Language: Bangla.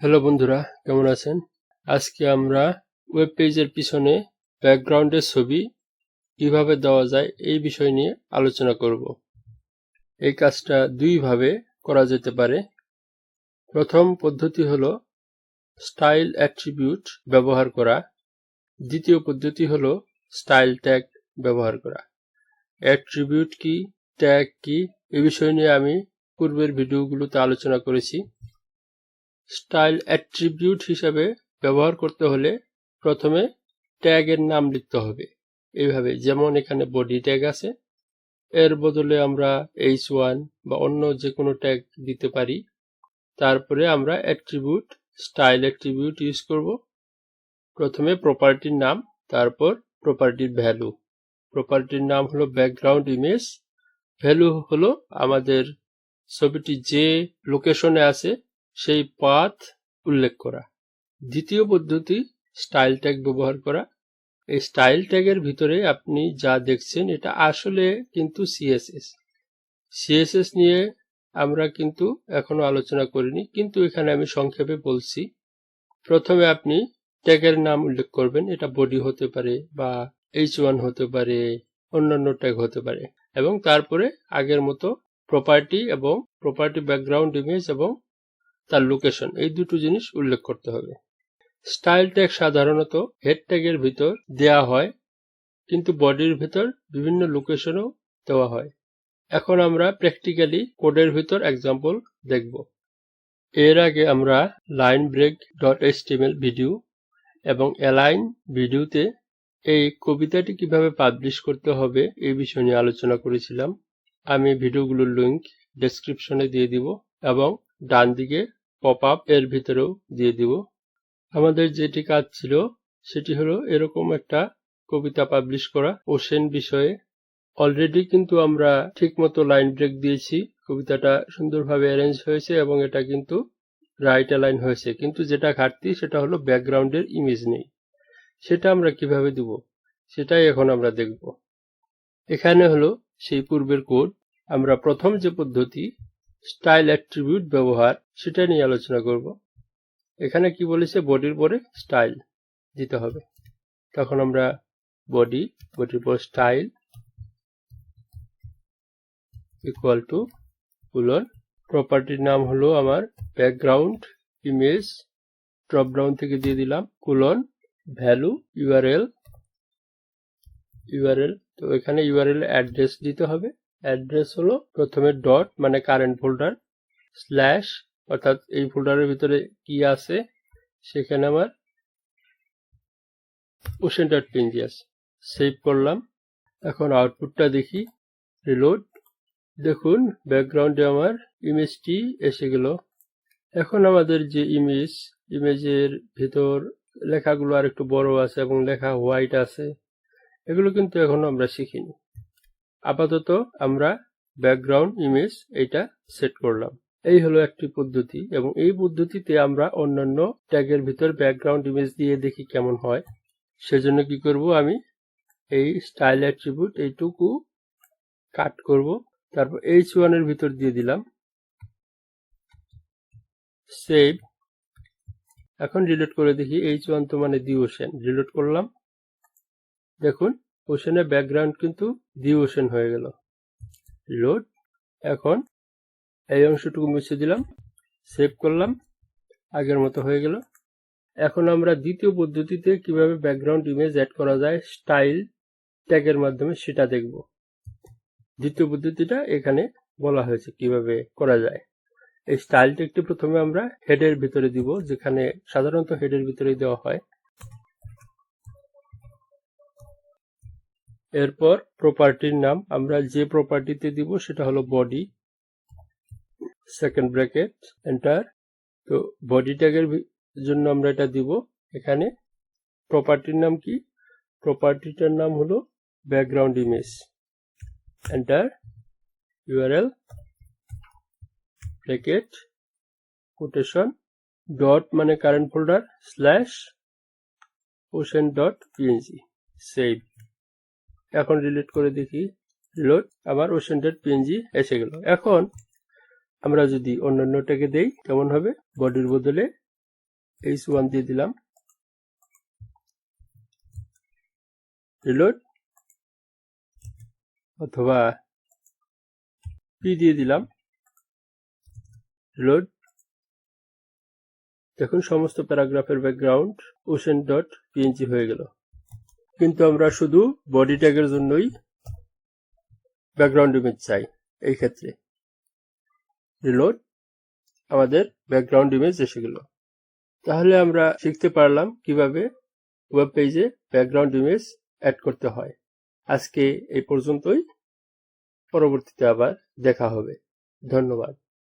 হ্যালো বন্ধুরা, কেমন আছেন? আজকে আমরা ওয়েব পেজের পিছনে ব্যাকগ্রাউন্ডের ছবি কিভাবে দেওয়া যায় এই বিষয় নিয়ে আলোচনা করব। এই কাজটা দুইভাবে করা যেতে পারে। প্রথম পদ্ধতি হলো স্টাইল অ্যাট্রিবিউট ব্যবহার করা। দ্বিতীয় পদ্ধতি হলো স্টাইল ট্যাগ ব্যবহার করা। অ্যাট্রিবিউট কি, ট্যাগ কি, এই বিষয় নিয়ে আমি পূর্বের ভিডিওগুলোতে আলোচনা করেছি। স্টাইল অ্যাট্রিবিউট হিসাবে ব্যবহার করতে হলে প্রথমে ট্যাগের নাম লিখতে হবে। এইভাবে, যেমন এখানে বডি ট্যাগ আছে, এর বদলে আমরা h1 বা অন্য যে কোনো ট্যাগ দিতে পারি। তারপরে আমরা অ্যাট্রিবিউট স্টাইল অ্যাট্রিবিউট ইউজ করব। প্রথমে প্রপার্টির নাম, তারপর প্রপার্টির ভ্যালু। প্রপার্টির নাম হলো ব্যাকগ্রাউন্ড ইমেজ, ভ্যালু হলো আমাদের ছবিটি যে লোকেশনে আছে সেই পাথ উল্লেখ করা। দ্বিতীয় পদ্ধতি স্টাইল ট্যাগ ব্যবহার করা। এই স্টাইল ট্যাগের ভিতরে আপনি যা দেখছেন এটা আসলে কিন্তু সিএসএস নিয়ে আমরা কিন্তু এখনো আলোচনা করিনি, কিন্তু এখানে আমি সংক্ষেপে বলছি। প্রথমে আপনি ট্যাগের নাম উল্লেখ করবেন, এটা বডি হতে পারে বা h1 হতে পারে, অন্যান্য ট্যাগ হতে পারে, এবং তারপরে আগের মতো প্রপার্টি এবং প্রপার্টি ব্যাকগ্রাউন্ড ইমেজ এবং তার লোকেশন, এই দুটো জিনিস উল্লেখ করতে হবে। স্টাইল ট্যাগ সাধারণত হেড ট্যাগের ভিতর দেয়া হয়, কিন্তু বডির ভিতর বিভিন্ন লোকেশনও দেওয়া হয়। এখন আমরা প্র্যাকটিক্যালি কোডের ভিতর এক্সাম্পল দেখব। এর আগে আমরা লাইন ব্রেক .html ভিডিও এবং অ্যালাইন ভিডিওতে এই কবিতাটি কিভাবে পাবলিশ করতে হবে এই বিষয় নিয়ে আলোচনা করেছিলাম। আমি ভিডিওগুলোর লিংক ডেসক্রিপশনে দিয়ে দিব এবং ডান দিকে পপ আপ এর ভিতরেও দিয়ে দিব। আমাদের যেটি কাজ ছিল সেটি হলো এরকম একটা কবিতা পাবলিশ করা ওশেন বিষয়ে। অলরেডি কিন্তু আমরা ঠিকমতো লাইন ব্রেক দিয়েছি, কবিতাটা সুন্দরভাবে অ্যারেঞ্জ হয়েছে এবং এটা কিন্তু রাইট অ্যালাইন হয়েছে, কিন্তু যেটা ঘাটতি সেটা হলো ব্যাকগ্রাউন্ডের ইমেজ নেই। সেটা আমরা কিভাবে দিব সেটাই এখন আমরা দেখব। এখানে হলো সেই পূর্বের কোড। আমরা প্রথম যে পদ্ধতি স্টাইল অ্যাট্রিবিউট ব্যবহার সেটা নিয়ে আলোচনা করব। এখানে কি বলেছে, বডির পরে স্টাইল দিতে হবে। তখন আমরা বডির পর স্টাইল ইকুয়াল টু কোলন, প্রপার্টির নাম হলো আমার ব্যাকগ্রাউন্ড ইমেজ, ড্রপ ডাউন থেকে দিয়ে দিলাম কোলন, ভ্যালু ইউআরএল। তো এখানে ইউআরএল অ্যাড্রেস দিতে হবে। অ্যাড্রেস হলো প্রথমে ডট মানে কারেন্ট ফোল্ডার, স্ল্যাশ অর্থাৎ এই ফোল্ডারের ভিতরে কি আছে সেখানে আমার ocean.png আছে। সেভ করলাম। এখন আউটপুটটা দেখি, রিলোড। দেখুন ব্যাকগ্রাউন্ডে আমার ইমেজটি এসে গেল। এখন আমাদের যে ইমেজের ভিতর লেখাগুলো আর একটু বড় আছে এবং লেখা হোয়াইট আছে, এগুলো কিন্তু এখনো আমরা শিখিনি। আপাতত আমরা ব্যাকগ্রাউন্ড ইমেজ এইটা সেট করলাম। এই হলো একটি পদ্ধতি, এবং এই পদ্ধতিতে আমরা অন্যান্য ট্যাগের ভিতর ব্যাকগ্রাউন্ড ইমেজ দিয়ে দেখি কেমন হয়। সেজন্য কি করব, আমি এই স্টাইল অ্যাট্রিবিউট এইটুকু কাট করব, তারপর h1 এর ভিতর দিয়ে দিলাম, সেভ। এখন রিলোড করে দেখি, h1 তো মানে দি ওশেন। রিলোড করলাম, দেখুন ওশেনের ব্যাকগ্রাউন্ড কিন্তু দি ওশেন হয়ে গেল। রিলোড। এখন এই অংশটুকু মুছে দিলাম, সেভ করলাম, আগের মতো হয়ে গেল। এখন আমরা দ্বিতীয় পদ্ধতিতে কিভাবে ব্যাকগ্রাউন্ড ইমেজ অ্যাড করা যায় স্টাইল ট্যাগের মাধ্যমে সেটা দেখব। দ্বিতীয় পদ্ধতিটা এখানে বলা হয়েছে কিভাবে করা যায়। এই স্টাইল ট্যাগটি প্রথমে আমরা হেডের ভিতরে দিব, যেখানে সাধারণত হেডের ভিতরে দেওয়া হয়। এরপর প্রপার্টির নাম আমরা যে প্রপার্টিতে দিব সেটা হলো বডি, সেকেন্ড ব্র্যাকেট, এন্টার। তো বডি ট্যাগের জন্য আমরা এটা দিব। এখানে প্রপার্টির নাম কি, প্রপার্টিটার নাম হলো background image, enter. URL bracket quotation dot মানে current folder slash ocean.png, save. এখন রিলোড করে দেখি, রিলোড, আবার ocean.png এসে গেল। এখন আমরা যদি অন্যান্য ট্যাগে দেই কেমন হবে, বডির বদলে h1 দিয়ে দিলাম, রিলোড, অথবা p দিয়ে দিলাম, রিলোড। দেখুন সমস্ত প্যারাগ্রাফের ব্যাকগ্রাউন্ড ocean.png হয়ে গেল। কিন্তু আমরা শুধু বডি ট্যাগের জন্যই ব্যাকগ্রাউন্ড ইমেজ চাই। এই ক্ষেত্রে রিলোড, আমাদের ব্যাকগ্রাউন্ড ইমেজ এসে গেল। তাহলে আমরা শিখতে পারলাম কিভাবে ওয়েব পেজে ব্যাকগ্রাউন্ড ইমেজ অ্যাড করতে হয়। আজকে এই পর্যন্তই, পরবর্তীতে আবার দেখা হবে। ধন্যবাদ।